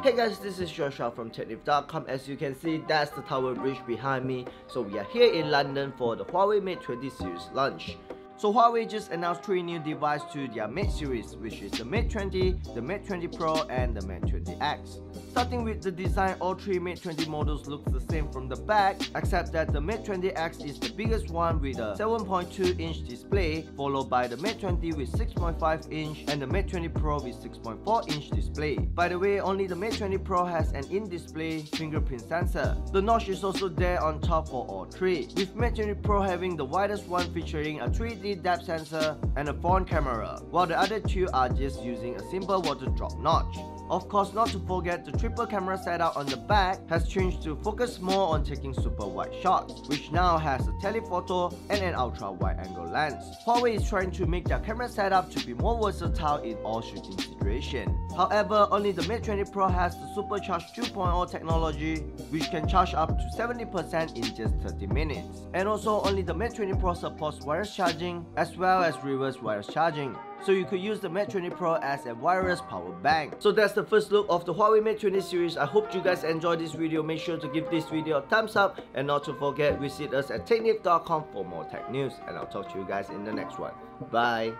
Hey guys, this is Joshua from technip.com. As you can see, that's the Tower Bridge behind me. So we are here in London for the Huawei Mate 20 series launch. So Huawei just announced 3 new devices to their Mate series, which is the Mate 20, the Mate 20 Pro and the Mate 20X. Starting with the design, all 3 Mate 20 models look the same from the back, except that the Mate 20X is the biggest one with a 7.2-inch display, followed by the Mate 20 with 6.5-inch and the Mate 20 Pro with 6.4-inch display. By the way, only the Mate 20 Pro has an in-display fingerprint sensor. The notch is also there on top for all 3, with Mate 20 Pro having the widest one featuring a 3D depth sensor and a front camera, while the other 2 are just using a simple water drop notch. Of course, not to forget, the triple camera setup on the back has changed to focus more on taking super wide shots, which now has a telephoto and an ultra wide angle lens. Huawei is trying to make their camera setup to be more versatile in all shooting situations. However, only the Mate 20 Pro has the supercharged 2.0 technology, which can charge up to 70% in just 30 minutes. And also, only the Mate 20 Pro supports wireless charging as well as reverse wireless charging. So you could use the Mate 20 Pro as a wireless power bank. So that's the first look of the Huawei Mate 20 series. I hope you guys enjoyed this video. Make sure to give this video a thumbs up and not to forget, visit us at technip.com for more tech news, and I'll talk to you guys in the next one. Bye.